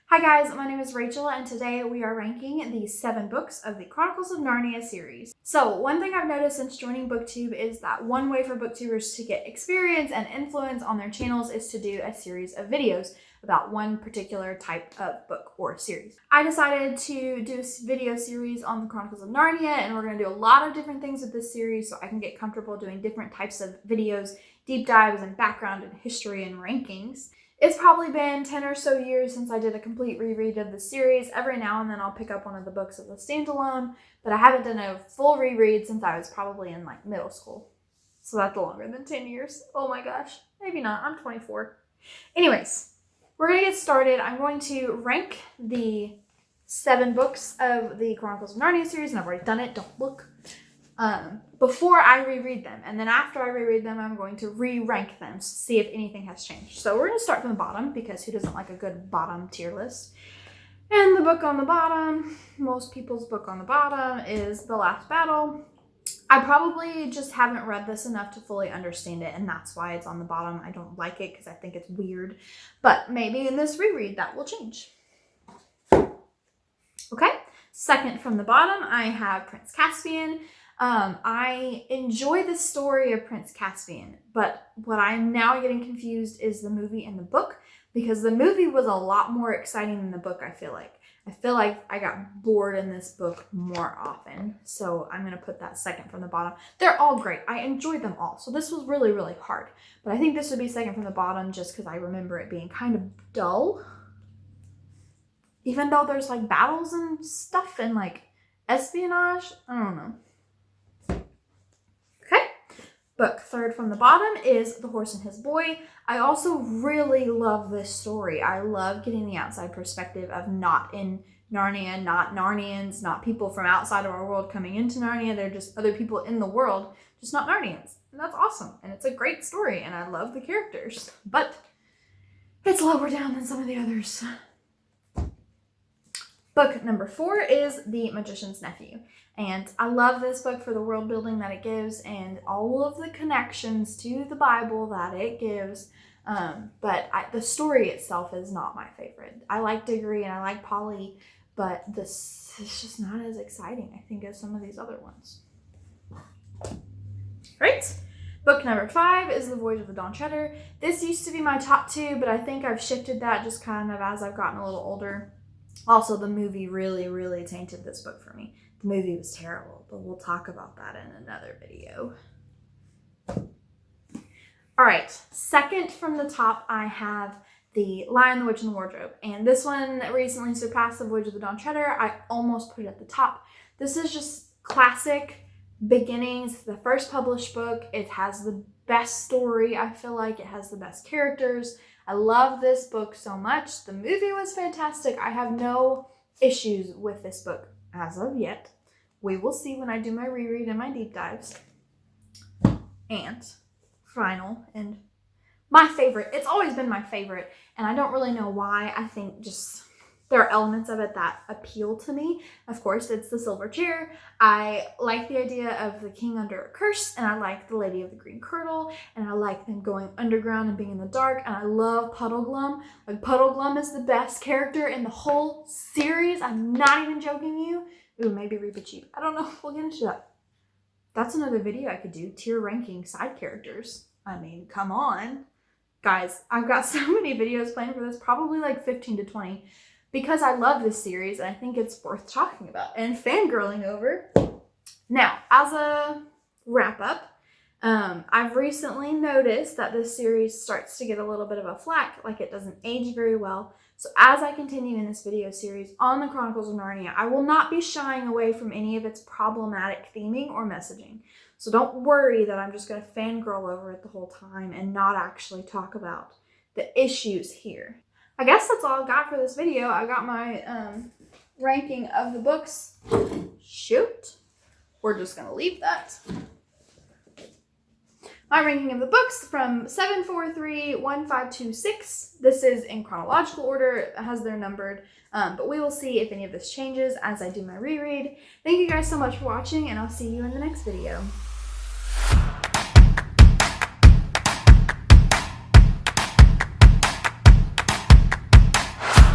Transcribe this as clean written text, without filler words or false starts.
Hi guys, my name is Rachel and today we are ranking the 7 books of the Chronicles of Narnia series. So one thing I've noticed since joining BookTube is that one way for booktubers to get experience and influence on their channels is to do a series of videos about one particular type of book or series. I decided to do a video series on the Chronicles of Narnia, and we're going to do a lot of different things with this series so I can get comfortable doing different types of videos, deep dives and background and history and rankings. It's probably been 10 or so years since I did a complete reread of the series. Every now and then I'll pick up one of the books as a standalone, but I haven't done a full reread since I was probably in middle school. So that's longer than 10 years. Oh my gosh. Maybe not. I'm 24. Anyways, we're going to get started. I'm going to rank the 7 books of the Chronicles of Narnia series, and I've already done it. Don't look. Before I reread them, and then after I reread them, I'm going to re-rank them to see if anything has changed. So we're going to start from the bottom because who doesn't like a good bottom tier list? And the book on the bottom, most people's book on the bottom, is The Last Battle. I probably just haven't read this enough to fully understand it, and that's why it's on the bottom. I don't like it because I think it's weird, but maybe in this reread that will change. Okay, second from the bottom, I have Prince Caspian. I enjoy the story of Prince Caspian, but what I'm now getting confused is the movie and the book, because the movie was a lot more exciting than the book, I feel like. I feel like I got bored in this book more often, so I'm going to put that second from the bottom. They're all great. I enjoyed them all, so this was really, really hard. But I think this would be second from the bottom just because I remember it being kind of dull. Even though there's battles and stuff and espionage, I don't know. Book third from the bottom is The Horse and His Boy. I also really love this story. I love getting the outside perspective of not in Narnia, not Narnians, not people from outside of our world coming into Narnia. They're just other people in the world, just not Narnians. And that's awesome. And it's a great story, and I love the characters. But it's lower down than some of the others. Book number 4 is The Magician's Nephew. And I love this book for the world building that it gives and all of the connections to the Bible that it gives. But the story itself is not my favorite. I like Diggory and I like Polly, but this is just not as exciting, I think, as some of these other ones. Right? Book number 5 is The Voyage of the Dawn Treader. This used to be my top 2, but I think I've shifted that just kind of as I've gotten a little older. Also, the movie really, really tainted this book for me. The movie was terrible, but we'll talk about that in another video. All right, second from the top, I have The Lion, the Witch, and the Wardrobe. And this one recently surpassed The Voyage of the Dawn Treader. I almost put it at the top. This is just classic beginnings. The first published book. It has the best story, I feel like. It has the best characters. I love this book so much. The movie was fantastic. I have no issues with this book as of yet. We will see when I do my reread and my deep dives. And final, and my favorite. It's always been my favorite, and I don't really know why. I think just there are elements of it that appeal to me. Of course, it's The Silver Chair. I like the idea of the king under a curse, and I like the Lady of the Green Kirtle, and I like them going underground and being in the dark, and I love Puddleglum. Puddleglum is the best character in the whole series. I'm not even joking you. Ooh, maybe Reepicheep. I don't know. We'll get into that. That's another video I could do. Tier ranking side characters. I mean, come on. Guys, I've got so many videos planned for this. Probably 15 to 20. Because I love this series and I think it's worth talking about and fangirling over. Now, as a wrap up, I've recently noticed that this series starts to get a little bit of a flack, it doesn't age very well. So as I continue in this video series on the Chronicles of Narnia, I will not be shying away from any of its problematic theming or messaging. So don't worry that I'm just going to fangirl over it the whole time and not actually talk about the issues here. I guess that's all I've got for this video. I got my ranking of the books. Shoot. We're just going to leave that. My ranking of the books from 7, 4, 3, 1, 5, 2, 6. This is in chronological order. It has their numbered. But we will see if any of this changes as I do my reread. Thank you guys so much for watching, and I'll see you in the next video.